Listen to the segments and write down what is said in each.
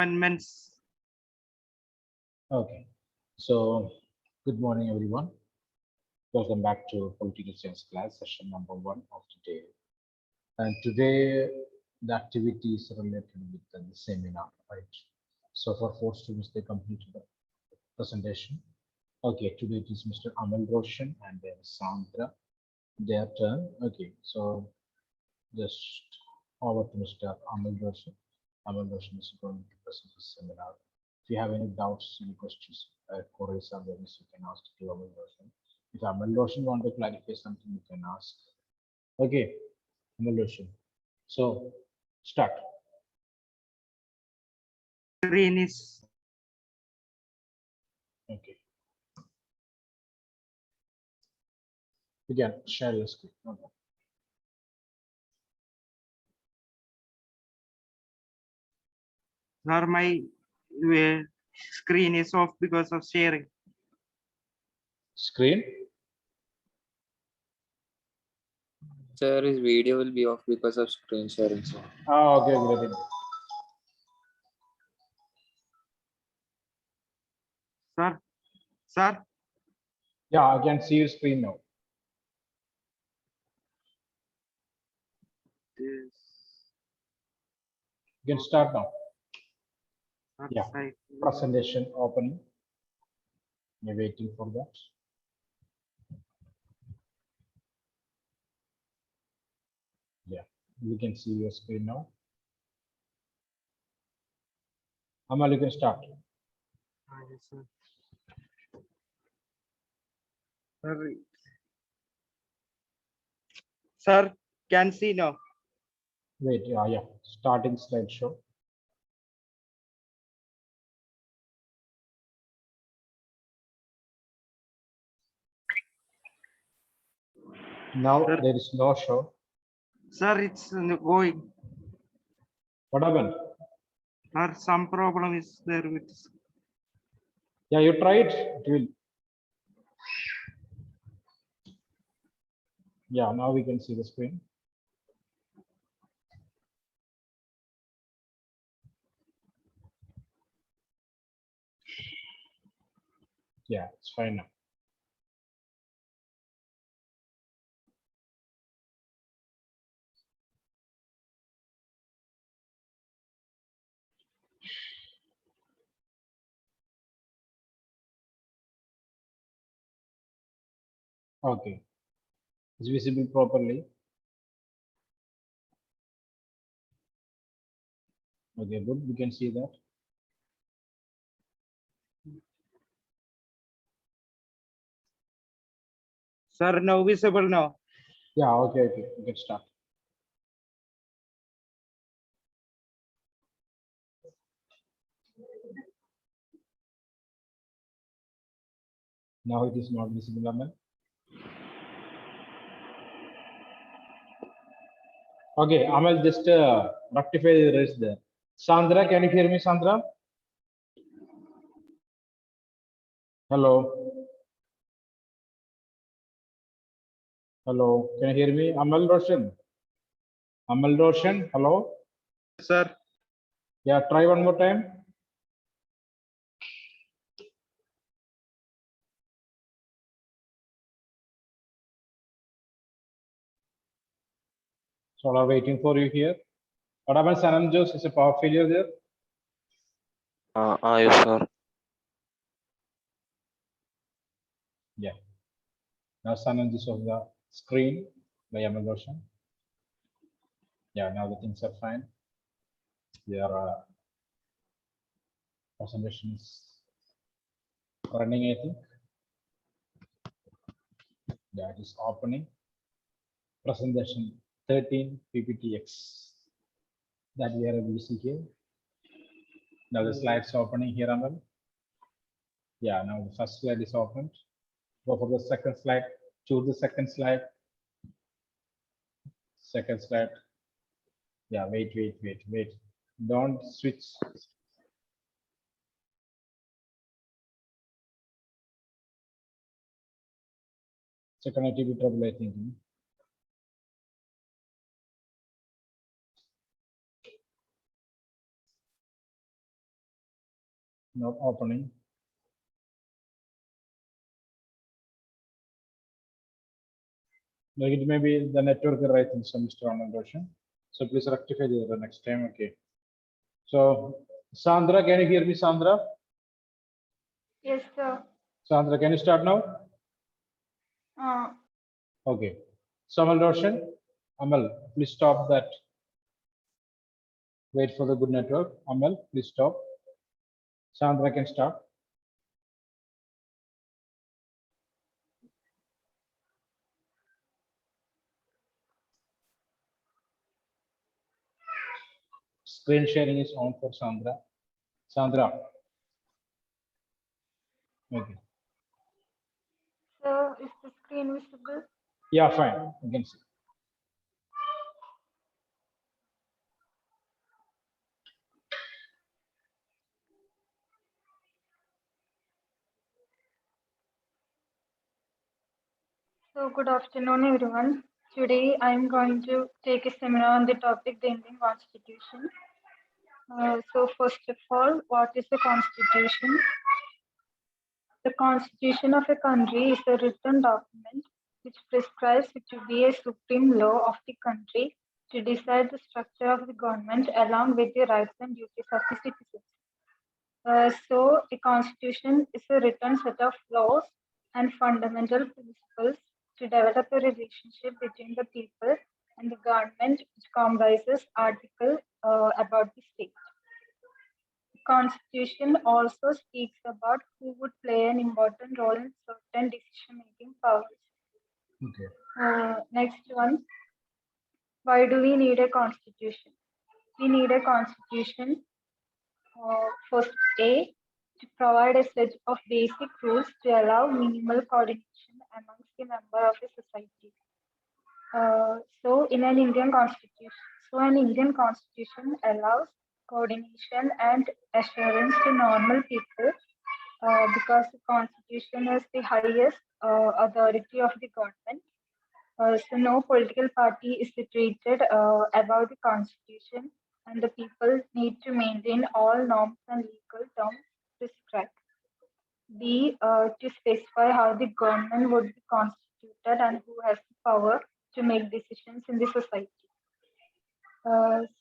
amendments. Okay, so good morning, everyone. Welcome back to Political Science class, session number 1 of today. And today, the activity is related with the seminar, right? So for 4 students, they completed the presentation. Okay, today it is Mr. Amal Roshan and then Sandra, their turn. Okay, so just over to Mr. Amal Roshan. Amal Roshan is going to present the seminar. If you have any doubts, any questions, queries, or queries, you can ask to Amal Roshan. If Amal Roshan want to clarify something, you can ask. Okay, Amal Roshan. So, start. Screen is Okay. You can share your screen. Okay. sir, my screen is off because of sharing. Screen. Sir, his video will be off because of screen sharing, sir. Ah, okay, great. Sir, Yeah, I can see your screen now. this, You can start now. sir, Yeah. side. Presentation opening. You're waiting for that. Yeah, we can see your screen now. Amal, you can start. Yes, sir. Sir, sir, can see now. Wait, yeah, starting slideshow. Now Sir. there is no show. Sir, it's going. What happened? Sir, some problem is there with. Yeah, you try it. It will. Yeah, now we can see the screen. Yeah, it's fine now. Okay, it's visible properly. Okay, good. We can see that. Sir, now visible now. Yeah, okay, we can start. Now it is not visible, Amal. Okay, Amal, just rectify the rest there. Sandra, can you hear me, Sandra? Hello. Hello, can you hear me? Amal Roshan. Amal Roshan, hello. Sir, Yeah, try one more time. So I'm waiting for you here. What about Sanam Jose? Is a power failure there? Yes, sir. Yeah. Now Sanam Jose of the screen by Amal Roshan. Yeah, now the things are fine. Your presentation is running, I think. Yeah, it is opening. Presentation 13 PPTX that we are able to see here. Now the slides opening here, Amal. Yeah, now the first slide is opened. Go for the second slide. Choose the second slide. Second slide. Yeah, wait. Don't switch. It's a connectivity trouble, I think. not opening. Like it may be the network right in some Mr. Version. So please rectify the next time. Okay. So Sandra, can you hear me, Sandra? Yes, sir. Sandra, can you start now? Uh, Okay. Samal Roshan, Amal, please stop that. Wait for the good network. Amal, please stop. Sandra can start. Screen sharing is on for Sandra. Sandra. Okay. so is the screen visible? Yeah, fine. You can see. So good afternoon, everyone. Today I am going to take a seminar on the topic the Indian Constitution. So first of all, what is the Constitution? The Constitution of a country is a written document which prescribes it to be a supreme law of the country to decide the structure of the government along with the rights and duties of the citizens. So, a constitution is a written set of laws and fundamental principles to develop a relationship between the people and the government, which comprises article about the state. The constitution also speaks about who would play an important role in certain decision-making powers. Okay. Next one, why do we need a constitution? We need a constitution first A, to provide a set of basic rules to allow minimal coordination amongst the member of a society. So in an Indian constitution allows coordination and assurance to normal people because the constitution is the highest authority of the government. So no political party is situated above the constitution, and the people need to maintain all norms and legal terms prescribed. B, to specify how the government would be constituted and who has the power to make decisions in the society.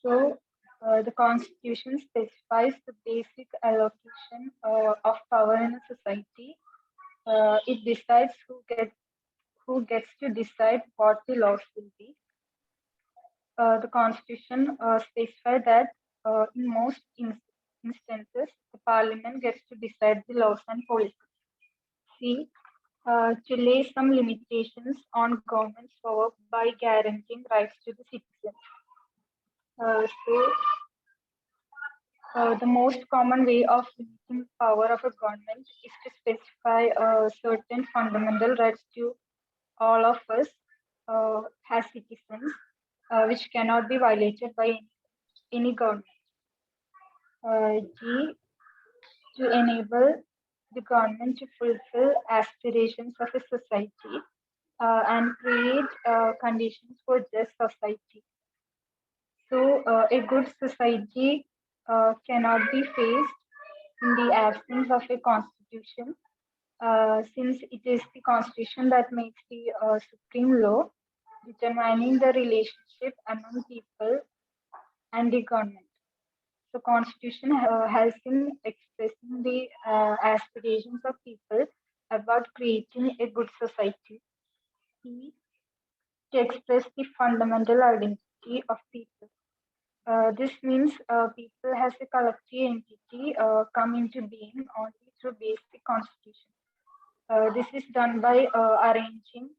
So the constitution specifies the basic allocation of power in a society. It decides who gets to decide what the laws will be. The constitution specifies that in most instances, the parliament gets to decide the laws and policies. C, to lay some limitations on government's power by guaranteeing rights to the citizens. The most common way of limiting power of a government is to specify certain fundamental rights to all of us as citizens, which cannot be violated by any government. G, to enable the government to fulfill aspirations of a society and create conditions for just society. So, a good society cannot be faced in the absence of a constitution, since it is the constitution that makes the supreme law, determining the relationship among people and the government. So, constitution helps in expressing the aspirations of people about creating a good society. E, to express the fundamental identity of people. This means people as a collective entity come into being only through basic constitution. This is done by arranging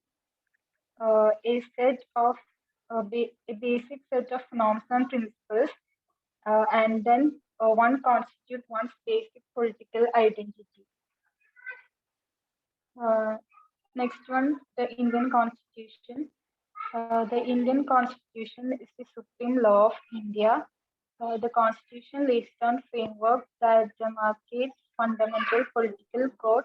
a set of a basic set of norms and principles, and then one constitute one's basic political identity. Next one, the Indian Constitution. The Indian Constitution is the supreme law of India. The Constitution lays down framework that demarcates fundamental political code,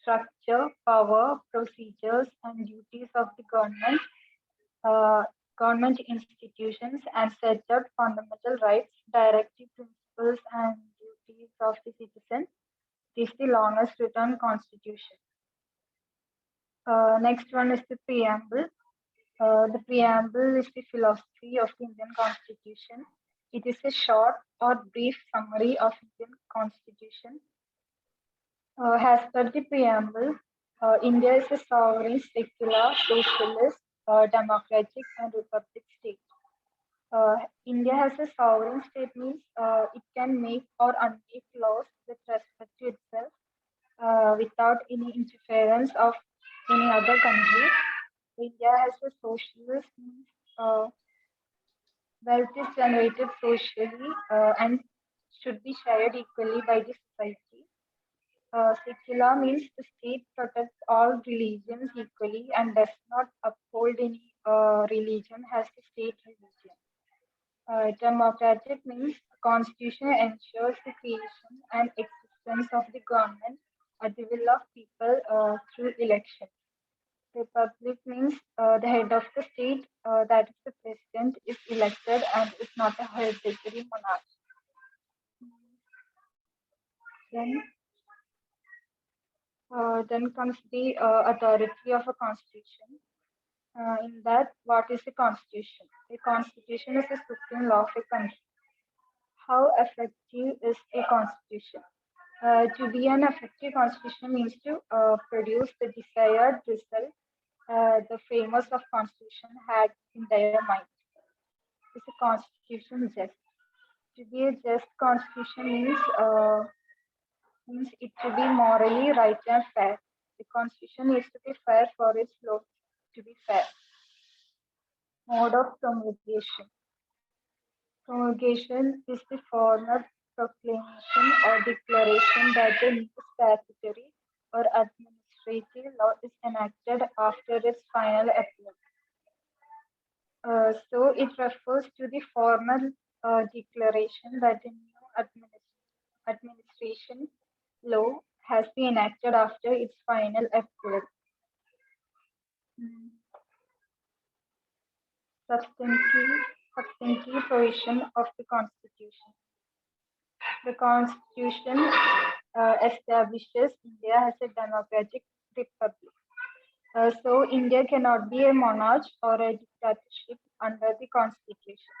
structure, power, procedures, and duties of the government institutions, and sets out fundamental rights, directive principles, and duties of the citizen. It is the longest written constitution. Next one is the preamble. The preamble is the philosophy of the Indian Constitution. It is a short or brief summary of Indian Constitution. As per the preamble, India is a sovereign, secular, socialist, democratic, and republic state. India has a sovereign state means it can make or unmake laws with respect to itself without any interference of any other country. India has a socialist means wealth is generated socially and should be shared equally by the society. Secular means the state protects all religions equally and does not uphold any religion as the state religion. Democratic means the constitution ensures the creation and existence of the government at the will of people through election. Republic means the head of the state, that is the president, is elected and is not a hereditary monarch. Then, then comes the authority of a constitution. In that, what is the constitution? The constitution is the supreme law of a country. How effective is a constitution? To be an effective constitution means to produce the desired result the framers of constitution had in their mind. Is a constitution just? To be a just constitution means it to be morally right and fair. The constitution needs to be fair for its law to be fair. Mode of promulgation. Promulgation is the formal proclamation or declaration that the new statutory or administrative law is enacted after its final approval. So it refers to the formal declaration that the new administration law has been enacted after its final approval. Substantive provision of the Constitution. The Constitution establishes India as a democratic republic. So India cannot be a monarch or a dictatorship under the Constitution.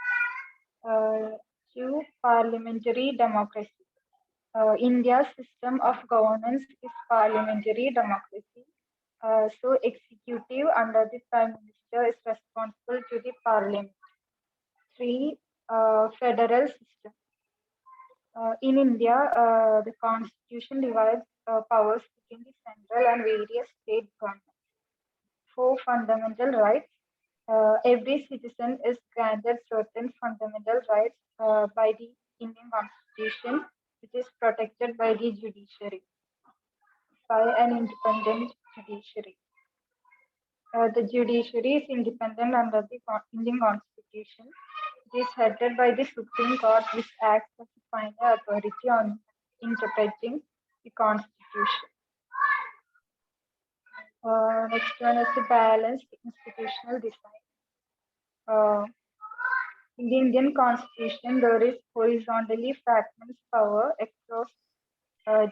To parliamentary democracy. India's system of governance is parliamentary democracy. So executive under the Prime Minister is responsible to the Parliament. 3. Federal system. In India, the Constitution divides powers between the central and various state governments. 4. Fundamental rights. Every citizen is granted certain fundamental rights by the Indian Constitution, which is protected by the judiciary, by an independent judiciary. The judiciary is independent under the Indian Constitution. It is headed by the Supreme Court, which acts as the final authority on interpreting the Constitution. Next one is the balanced institutional design. In the Indian Constitution, there is horizontally fragments power across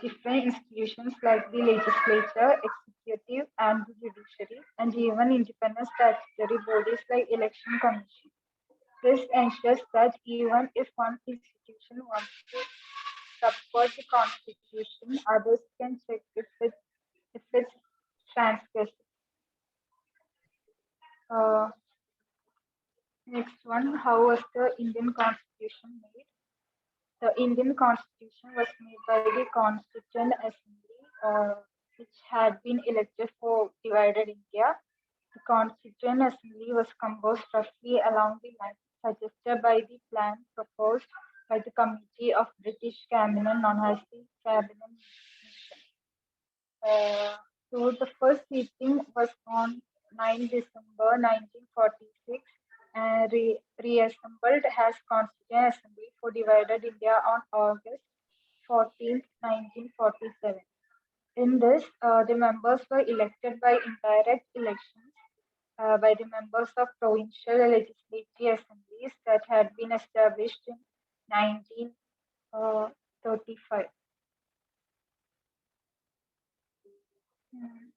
different institutions like the legislature, executive, and the judiciary, and even independent statutory bodies like election commission. This ensures that even if one institution wants to support the constitution, others can check if it's transgressive. Next one, how was the Indian Constitution made? The Indian Constitution was made by the Constituent Assembly, which had been elected for divided India. The Constituent Assembly was composed roughly along the lines suggested by the plan proposed by the Committee of British Cabinet known as the Cabinet Mission. So the first sitting was on 9 December 1946 and reassembled as Constituent Assembly for divided India on August 14, 1947. In this, the members were elected by indirect elections by the members of provincial legislative assemblies that had been established in 1935. Mm.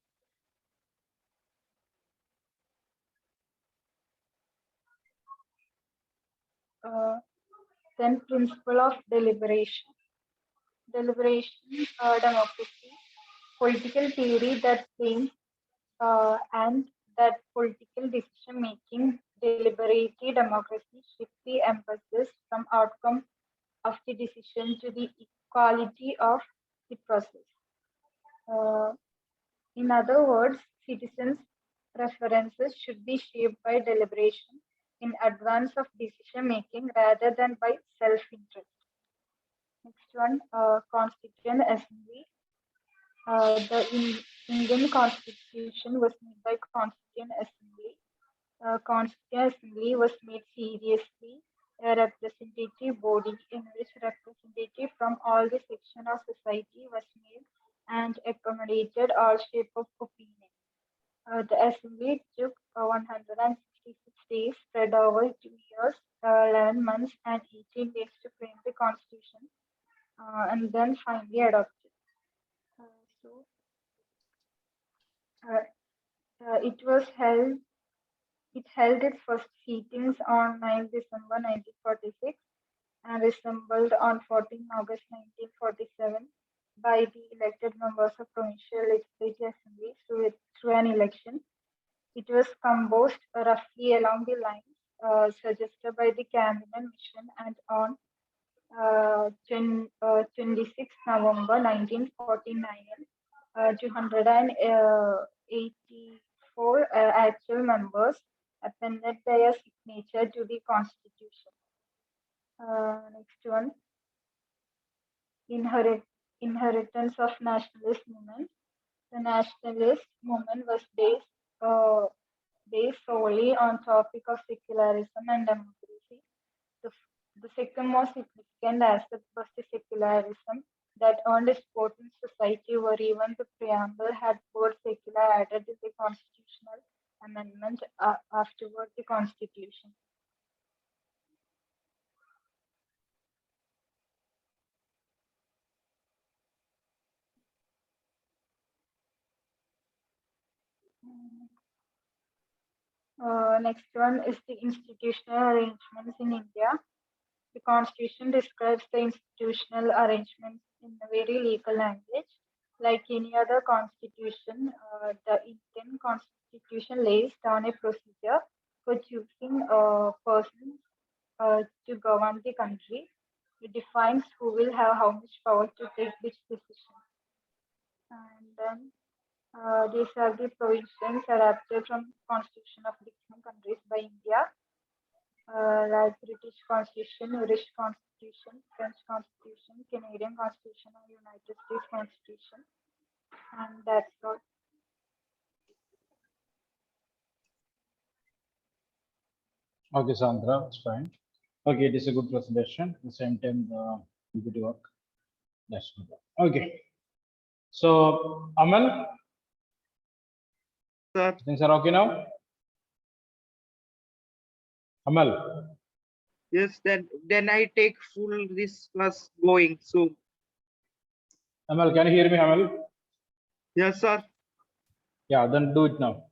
Uh, then principle of deliberation. Deliberation democracy, political theory that claims and that political decision making deliberative democracy shifts the emphasis from outcome of the decision to the equality of the process. Uh, in other words, citizens' preferences should be shaped by deliberation in advance of decision making rather than by self interest. Next one, Constituent Assembly. Indian Constitution was made by Constituent Assembly. Constituent Assembly was made seriously a representative body in which representative from all the section of society was made and accommodated all shape of opinion. The assembly took 166 days spread over 2 years, 11 months and 18 days to frame the constitution and then finally adopted. So uh, it was held. It held its first sittings on 9 December 1946 and assembled on 14 August 1947 by the elected members of provincial legislative assemblies through an election. It was composed roughly along the lines suggested by the cabinet mission and on 26 November 1949, 284 actual members appended their signature to the constitution. Next one, inheritance of nationalist movement. The nationalist movement was based solely on topic of secularism and democracy. The, the second most significant aspect was the secularism that earned its support in society where even the preamble had word secular added in the constitutional amendment afterward the constitution. Next one is the institutional arrangements in India. The Constitution describes the institutional arrangements in a very legal language. Like any other constitution, the Indian Constitution lays down a procedure for choosing persons to govern the country. It defines who will have how much power to take which decision. And then these are the provisions adapted from Constitution of different countries by India, like British Constitution, Irish Constitution, French Constitution, Canadian Constitution, and United States Constitution. And that's all. Okay, Sandra, it's fine. Okay, it is a good presentation. At the same time, good work. That's good. Okay. So, Amal, Sir, things are okay now? Amal, yes, then I take full this class going. So Amal, can you hear me, Amal? yes, sir. Yeah, then do it now.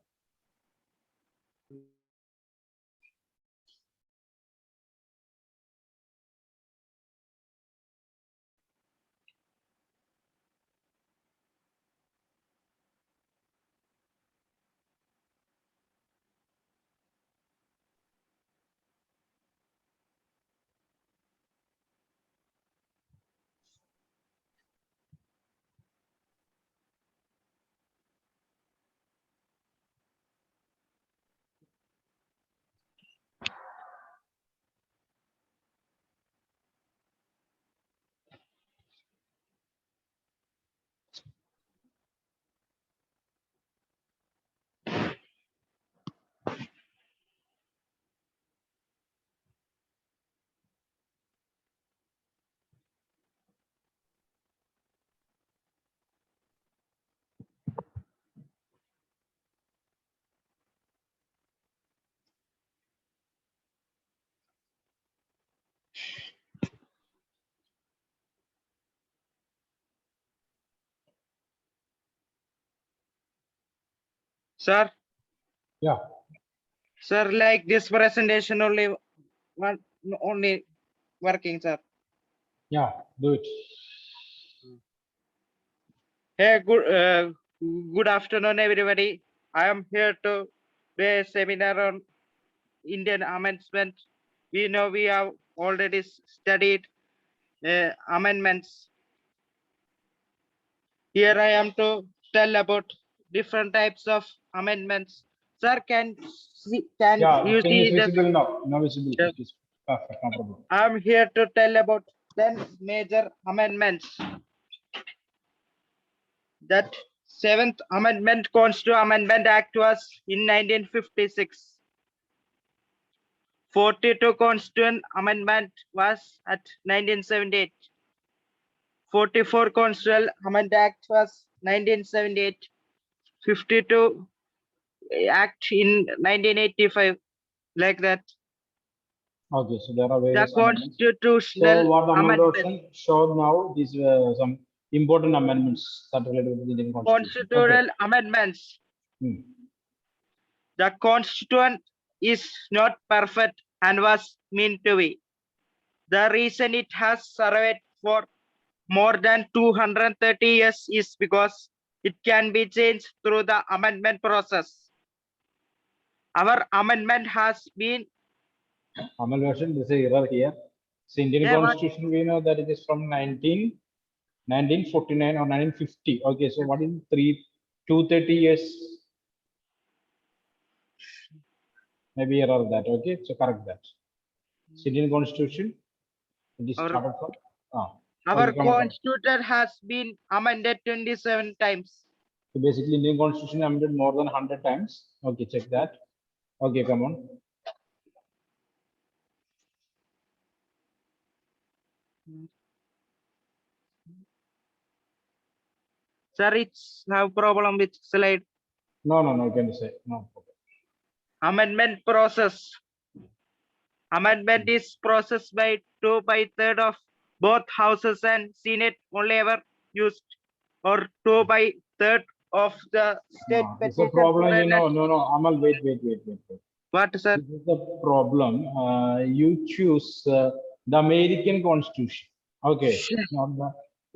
Sir, Yeah. sir, like this presentation only one only working, sir. Yeah. Do it. Hey, good afternoon, everybody. I am here to do a seminar on Indian amendment. We know we have already studied amendments. Here I am to tell about different types of amendments. Sir, can Yeah. you Thing is see the? visible now. Now visible. Yes. It is perfect. No problem. I am here to tell about 10 major amendments. That 7th Amendment Constitutional Amendment Act was in 1956. 42 Constituent Amendment was at 1978. 44 Constitutional Amendment Act was 1978. 52 Act in 1985, like that. Okay. So there are The various amendments. So Constitutional what the Amendment. amendment showed now, these some important amendments that related with the Indian Constitution. Okay. Constitutional Amendments. Hmm. The Constitution is not perfect and was meant to be. The reason it has survived for more than 230 years is because it can be changed through the amendment process. Our amendment has been Amalgamation, there's a error here. So Indian Yeah, what- Constitution, we know that it is from 1949 or 1950. Okay, so what is 230 years? Maybe error that. Okay, so correct that. So Indian Constitution, it is Our- started from. our Okay, come on. constitution has been amended 27 times. So basically, Indian Constitution amended more than 100 times. Okay, check that. Okay, come on. Sir, it's have problem with slide. No, you can say no. Amendment process. Amendment is processed by 2/3 of both houses and Senate only ever used, or 2/3 of the state It's a petition problem, for a you know. No, Amal, wait. What, sir? This is the problem. You choose the American Constitution. Okay, not the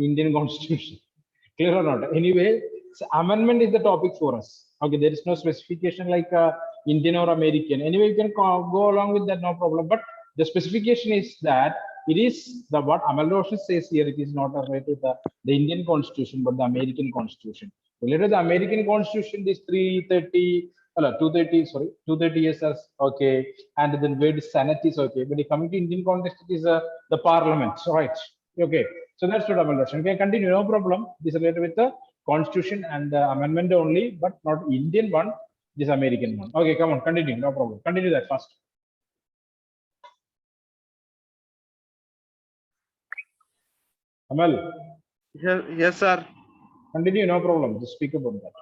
Indian Constitution. Clear or not? Anyway, so amendment is the topic for us. Okay, there is no specification like Indian or American. Anyway, you can go along with that, no problem. But the specification is that it is the what amalgamation says here. It is not related to the Indian Constitution, but the American Constitution. Related to the American Constitution, this 330. 230, sorry, 230 years as okay, and then where the Senate is okay, but coming to Indian context, it is the Parliament, right? Okay, so that's what amendment. Okay, continue, no problem. This is related with the Constitution and the amendment only, but not Indian one, this American one. Okay, come on, continue, no problem. Continue that first. Amal. Yes, sir. Continue, no problem. Just speak about that.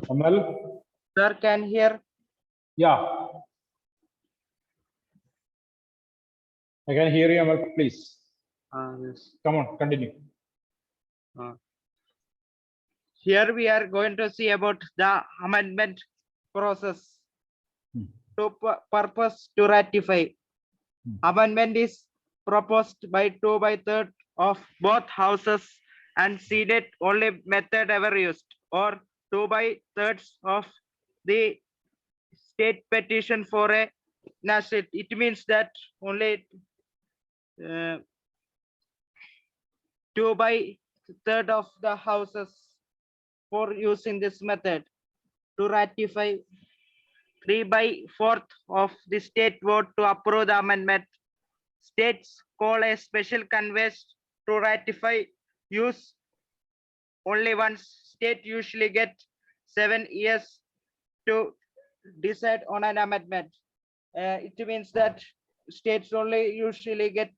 Amal? Sir, can hear? Yeah. I can hear you, Amal, please. Yes. Come on, continue. Here we are going to see about the amendment process. To purpose to ratify. Amendment is proposed by 2/3 of both houses and Senate only method ever used, or 2/3 of the state petition for a national. It means that only 2/3 of the houses for using this method. To ratify, 3/4 of the state vote to approve the amendment. States call a special congress to ratify. Use only one state usually get 7 years to decide on an amendment. It means that states only usually get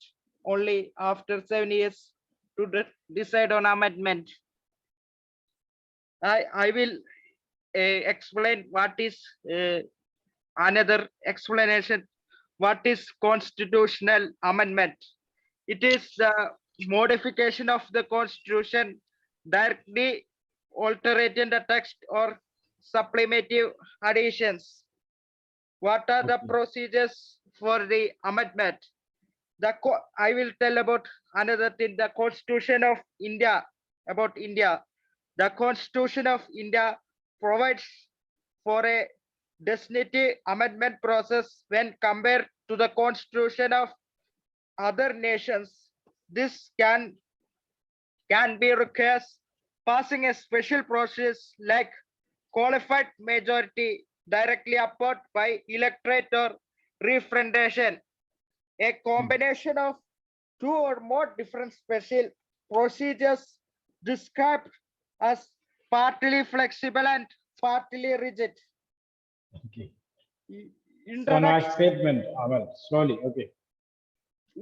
only after 7 years to decide on amendment. I will explain what is another explanation. What is constitutional amendment? It is the modification of the constitution directly altering the text or supplementary additions. What are the Okay. procedures for the amendment? I will tell about another thing, the Constitution of India, about India. The Constitution of India provides for a designated amendment process when compared to the Constitution of other nations. This can be requires passing a special process like qualified majority directly appointed by electorate or referendum. A combination of two or more different special procedures described as partly flexible and partly rigid. Okay. So Introduction, nice statement, Amal. Slowly. Okay.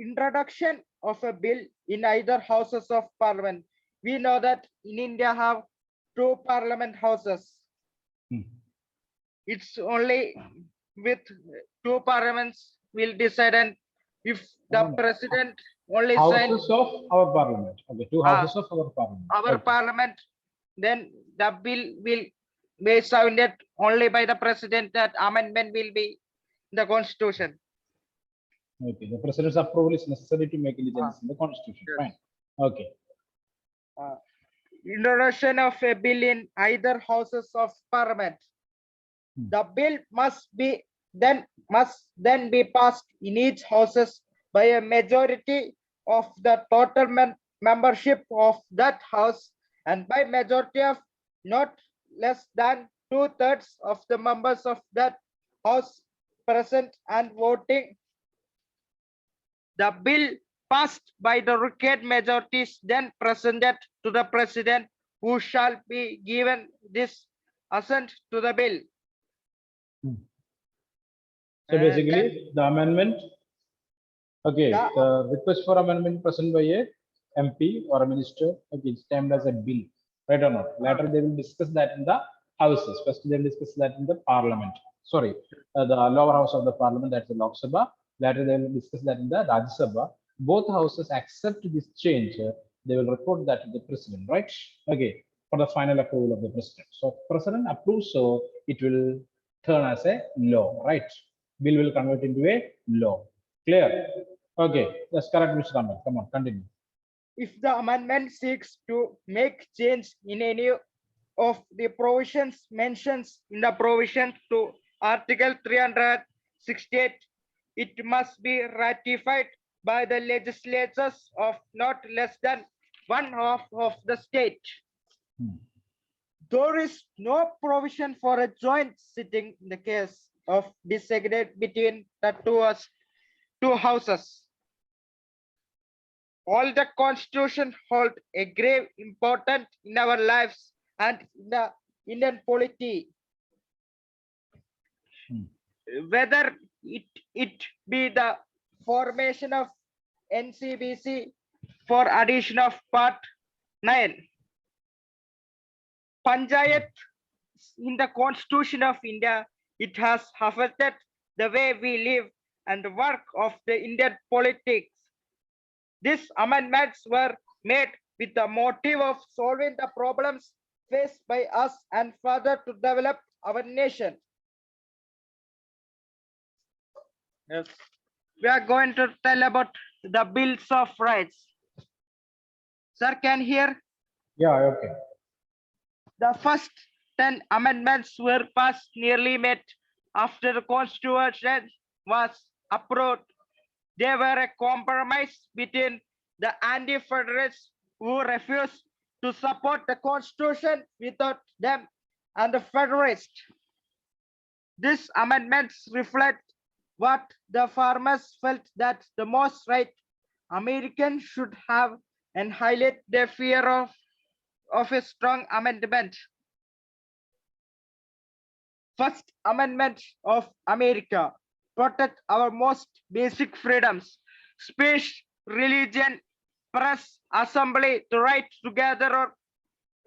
introduction of a bill in either houses of parliament. We know that in India have two parliament houses. Hmm. It's only with two parliaments will decide, and if the Oh, no. president only signs Houses of our parliament. Okay, two houses of our parliament. our Okay. parliament, then the bill will be sounded only by the president, that amendment will be the constitution. Okay. The president's approval is necessary to make any changes in the constitution. Yes. Fine. Okay. Introduction of a bill in either houses of parliament. Hmm. The bill must then be passed in each houses by a majority of the total membership of that house and by majority of not less than 2/3 of the members of that house present and voting. The bill passed by the required majorities then presented to the president, who shall be given this assent to the bill. So then basically, the amendment. Okay, The- the request for amendment present by a MP or a minister. Okay, it's termed as a bill, right or not? Later they will discuss that in the houses. First they will discuss that in the parliament. Sorry, the lower house of the parliament, that's the Lok Sabha. Later they will discuss that in the Rajya Sabha. Both houses accept this change. They will report that to the president, right? Okay, for the final approval of the president. So president approves, so it will turn as a law, right? Bill will convert into a law. Clear? Okay, that's correct, Mr. Raman. Come on, continue. if the amendment seeks to make change in any of the provisions mentioned in the provision to Article 368, it must be ratified by the legislatures of not less than one half of the state. Hmm. There is no provision for a joint sitting in the case of disagreement between the two houses. All the constitution hold a grave importance in our lives and in the Indian polity. Hmm. Whether it be the formation of NCBC for addition of part 9. Panchayat in the constitution of India, it has affected the way we live and the work of the Indian politics. These amendments were made with the motive of solving the problems faced by us and further to develop our nation. Yes. We are going to tell about the Bills of Rights. Sir, can hear? Yeah, okay. The first 10 amendments were passed nearly met after the Constitution was approved. They were a compromise between the anti-federalists who refused to support the Constitution without them and the Federalists. These amendments reflect what the farmers felt that the most right Americans should have and highlight their fear of a strong amendment. First Amendment of America protect our most basic freedoms: speech, religion, press, assembly, to write together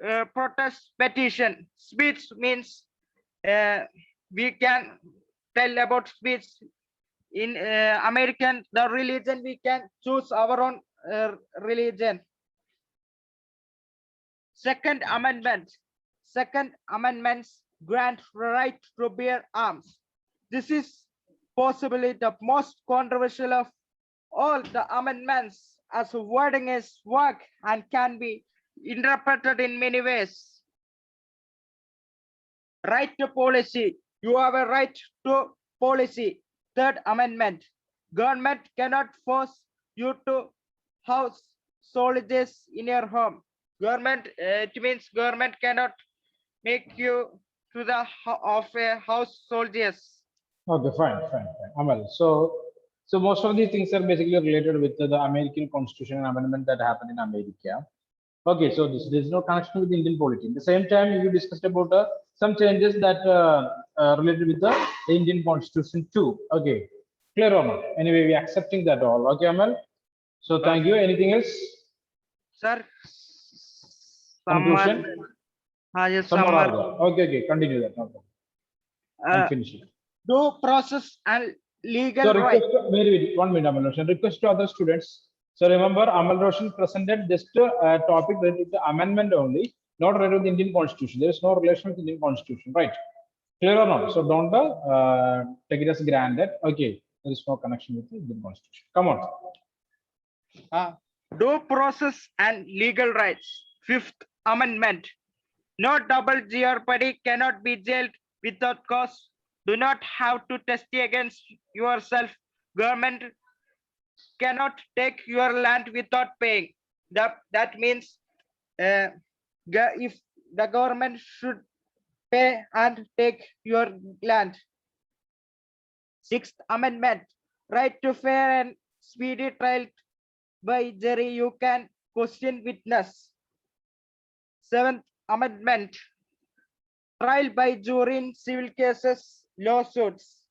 or protest, petition. Speech means we can tell about speech. In American, the religion, we can choose our own religion. Second Amendment. Second Amendments grant right to bear arms. This is possibly the most controversial of all the amendments, as wording is vague and can be interpreted in many ways. Right to policy. You have a right to policy. Third Amendment. Government cannot force you to house soldiers in your home. Government, it means government cannot make you to the of a house soldiers. Okay, fine. Amal. So most of these things are basically related with the American Constitution and amendment that happened in America. Okay, so there's no connection with Indian polity. At the same time, you discussed about some changes that related with the Indian Constitution too. Okay, clear or not? Anyway, we accepting that all. Okay, Amal. So thank you. Anything else? Sir, Conclusion? yes, Some more are summer. there. Okay, continue that. No problem. I'm finishing. Due process and legal So right. request, wait, 1 minute, Amal Roshan. Request to other students. So remember, Amal Roshan presented just a topic related to the amendment only, not related to the Indian Constitution. There is no relation with the Indian Constitution, right? Clear or not? So don't take it as granted. Okay, there is no connection with the Indian Constitution. Come on. Due process and legal rights. Fifth Amendment. No double jeopardy, cannot be jailed without cause. Do not have to testify against yourself. Government cannot take your land without paying. That means if the government should pay and take your land. Sixth Amendment. Right to fair and speedy trial by jury. You can question witness. Seventh Amendment. Trial by jury in civil cases, lawsuits.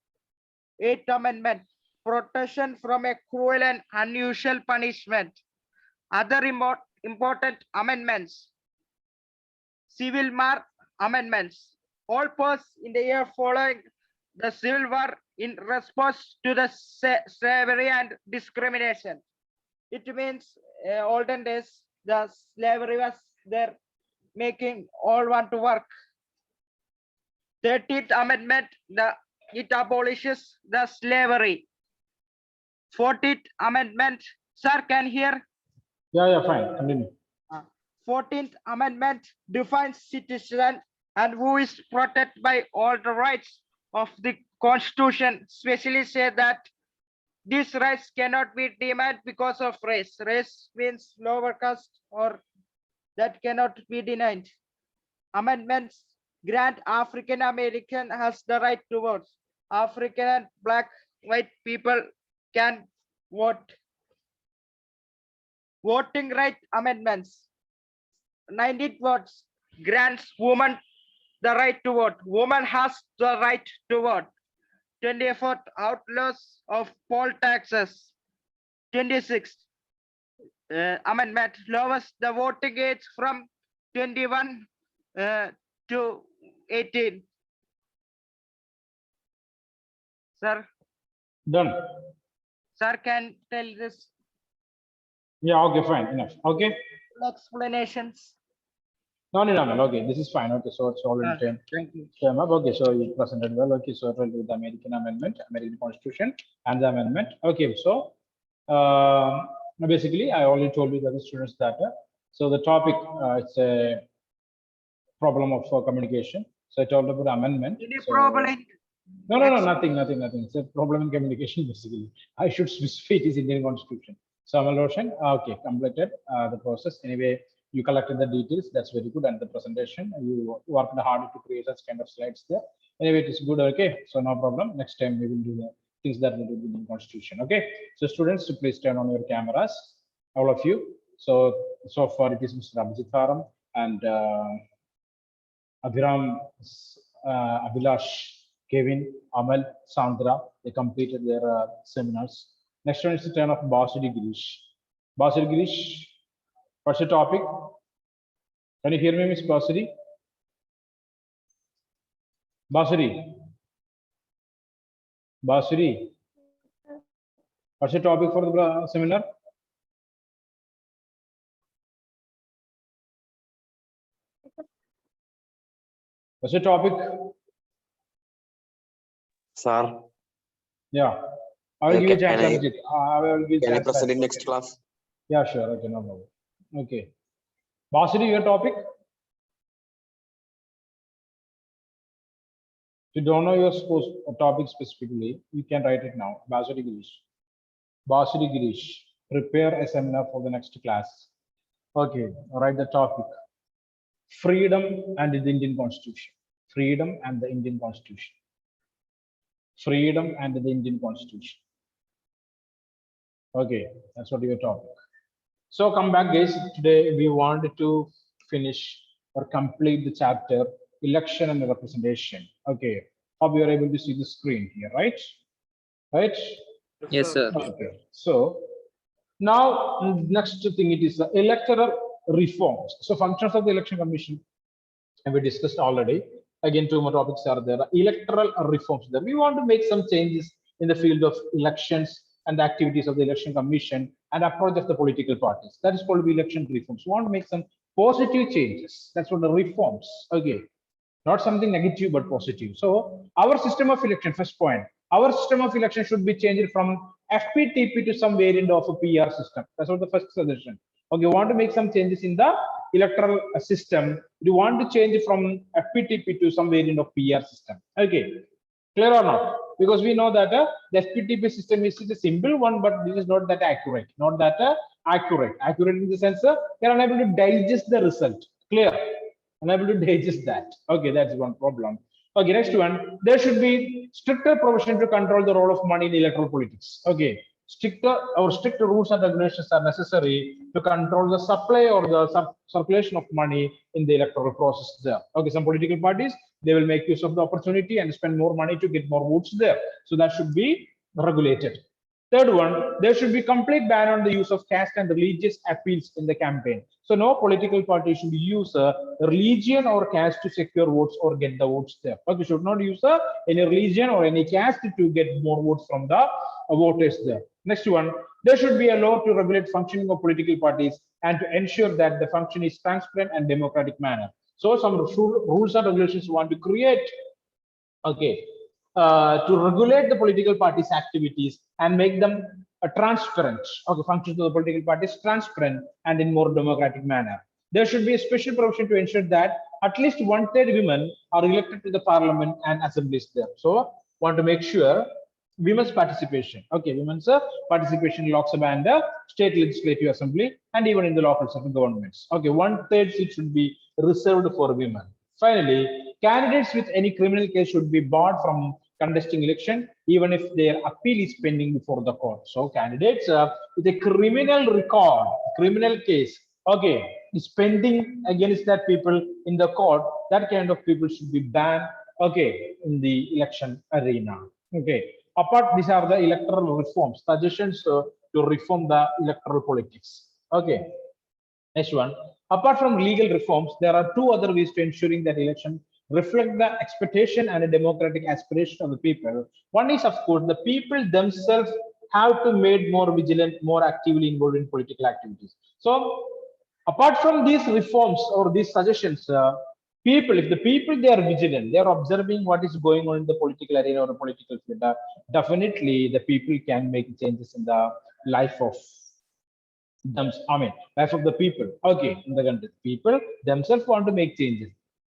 Eighth Amendment. Protection from a cruel and unusual punishment. Other important amendments. Civil War amendments. All passed in the year following the Civil War in response to the slavery and discrimination. It means olden days the slavery was there, making all want to work. 13th Amendment, it abolishes the slavery. 14th Amendment, sir, can hear? Yeah, fine. Continue. 14th Amendment defines citizen and who is protected by all the rights of the Constitution, especially say that these rights cannot be denied because of race. Race means lower caste, or that cannot be denied. Amendments grant African American has the right to vote. African and black, white people can vote. Voting right amendments. 19 votes grants women the right to vote. Woman has the right to vote. 24th outlaws of poll taxes. 26th amendment lowers the voting age from 21 to 18. Sir. Done. Sir, can tell this. Yeah, okay, fine, enough. Okay. Explanations. No. Okay, this is fine. Okay, so it's already time. Thank you. Okay, so you presented well. Okay, so with the American Amendment, American Constitution, and the amendment. Okay, so basically, I already told you that the students that. So the topic it's a problem of communication. So I told about amendment. Any so, problem? No, nothing. It's a problem in communication basically. I should specify it is Indian Constitution. So Amal Roshan, okay, completed the process. Anyway, you collected the details. That's very good. And the presentation, you worked hard to create such kind of slides there. Anyway, it is good. Okay, so no problem. Next time we will do the things that we do in the Constitution. Okay, so students, please turn on your cameras, all of you. So far it is Mr. Abhijit Tharam and Abhiram, Abhilash, Kevin, Amal, Sandra. They completed their seminars. Next one is the turn of Basudi Girish. Basudi Girish, what's the topic? Can you hear me, Miss Basudi? Basudi. Basuri, what's the topic for the seminar? What's the topic? Sir, Yeah, I will give you a chance. can Abhijit. I will give you a I chance. present in next class? Yeah, sure. Okay, no problem. Okay. Basuri, your topic? If you don't know your topic specifically, you can write it now. Basuri Girish. Basuri Girish. Prepare a seminar for the next class. Okay, write the topic. Freedom and the Indian Constitution. Freedom and the Indian Constitution. Freedom and the Indian Constitution. Okay, that's what your topic. So come back, guys. Today we wanted to finish or complete the chapter election and representation. Okay, hope you are able to see the screen here, right? Right? Yes, sir. Okay. So now next thing it is the electoral reforms. So functions of the election commission, and we discussed already. Again, two more topics are there. Electoral reforms. There we want to make some changes in the field of elections and the activities of the election commission and approach of the political parties. That is called election reforms. We want to make some positive changes. That's what the reforms. Okay, not something negative but positive. So our system of election, first point, our system of election should be changed from FPTP to some variant of a PR system. That's what the first suggestion. Okay, you want to make some changes in the electoral system. You want to change from FPTP to some variant of PR system. Okay, clear or not? Because we know that the FPTP system is a simple one, but this is not that accurate. Not that accurate. Accurate in the sense they are unable to digest the result. Clear? Unable to digest that. Okay, that's one problem. Okay, next one. There should be stricter provision to control the role of money in electoral politics. Okay, stricter rules and regulations are necessary to control the supply or the circulation of money in the electoral process there. Okay, some political parties, they will make use of the opportunity and spend more money to get more votes there. So that should be regulated. Third one, there should be complete ban on the use of caste and religious appeals in the campaign. So no political party should use a religion or caste to secure votes or get the votes there. Okay, should not use any religion or any caste to get more votes from the voters there. Next one, there should be a law to regulate functioning of political parties and to ensure that the function is transparent and democratic manner. So some rules and regulations want to create, okay, to regulate the political parties' activities and make them transparent. Okay, functions of the political parties transparent and in more democratic manner. There should be a special provision to ensure that at least 1/3 women are elected to the parliament and assemblies there. So, want to make sure women's participation. Okay, women's participation in Lok Sabha and the state legislative assembly and even in the local governments. Okay, 1/3 seat should be reserved for women. Finally, candidates with any criminal case should be barred from contesting election, even if their appeal is pending before the court. So candidates with a criminal record, criminal case, okay, is pending against that people in the court, that kind of people should be banned, okay, in the election arena. Okay, apart, these are the electoral reforms, suggestions to reform the electoral politics. Okay, next one. Apart from legal reforms, there are two other ways to ensuring that election reflect the expectation and the democratic aspiration of the people. One is, of course, the people themselves have to made more vigilant, more actively involved in political activities. So, apart from these reforms or these suggestions, people, if the people they are vigilant, they are observing what is going on in the political arena or the political field, definitely the people can make changes in the life of life of the people. Okay, in the country, people themselves want to make changes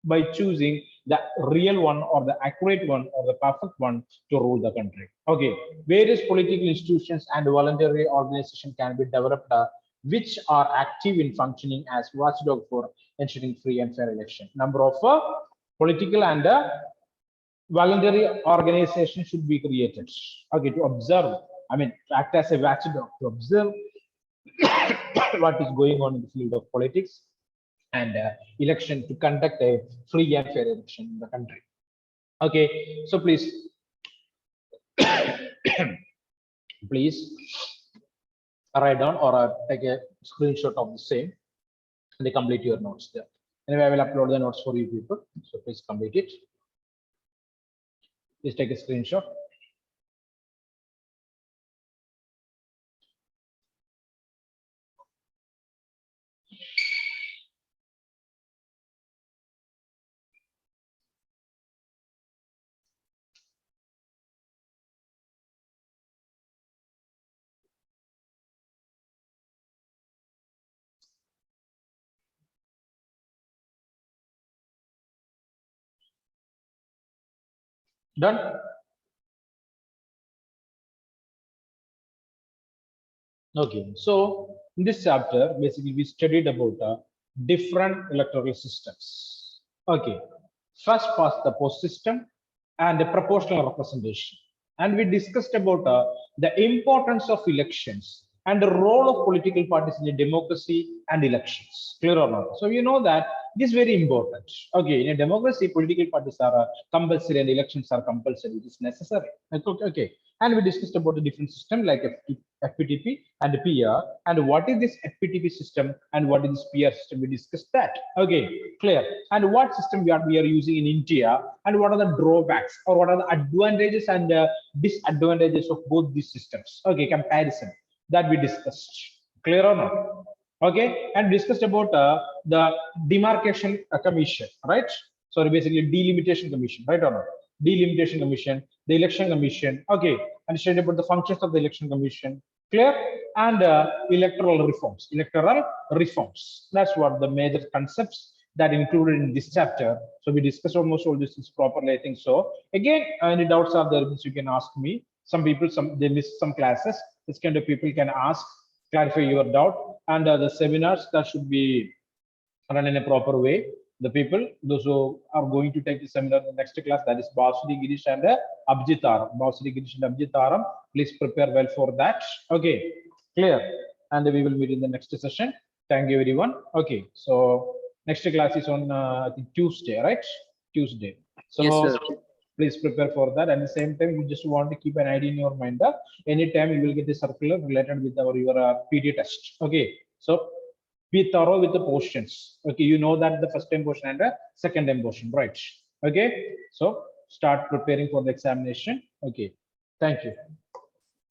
by choosing the real one or the accurate one or the perfect one to rule the country. Okay, various political institutions and voluntary organizations can be developed which are active in functioning as watchdog for ensuring free and fair election. Number of political and voluntary organizations should be created. Okay, to observe, to act as a watchdog to observe what is going on in the field of politics and election, to conduct a free and fair election in the country. Okay, so please, please write down or take a screenshot of the same and complete your notes there. Anyway, I will upload the notes for you people, so please complete it. Please take a screenshot. Done? Okay, so in this chapter, basically we studied about different electoral systems. Okay, first past the post system and the proportional representation. And we discussed about the importance of elections and the role of political parties in a democracy and elections. Clear or not? So you know that it is very important. Okay, in a democracy, political parties are compulsory and elections are compulsory. It is necessary. Okay. And we discussed about the different system like FPTP and PR, and what is this FPTP system and what is this PR system. We discussed that. Okay, clear. And what system we are using in India, and what are the drawbacks or what are the advantages and disadvantages of both these systems. Okay, comparison that we discussed. Clear or not? Okay, and discussed about the demarcation commission, right? Sorry, basically delimitation commission, right or not? Delimitation commission, the election commission. Okay, and studied about the functions of the election commission. Clear? And electoral reforms. That's what the major concepts that included in this chapter. So we discussed almost all this properly, I think so. Again, any doubts are there, you can ask me. Some people, they missed some classes. This kind of people can ask, clarify your doubt, and the seminars that should be run in a proper way. The people, those who are going to take the seminar in the next class, that is Basudi Girish and Abjitaram. Basudi Girish and Abjitaram, please prepare well for that. Okay, clear. And we will meet in the next session. Thank you, everyone. Okay, so next class is on I think Tuesday, right? Tuesday. So Yes, sir. please prepare for that. And at the same time, you just want to keep an idea in your mind. Anytime you will get a circular related with your PD test. Okay, so be thorough with the portions. Okay, you know that the first time portion and the second time portion, right? Okay, so start preparing for the examination. Okay, thank you.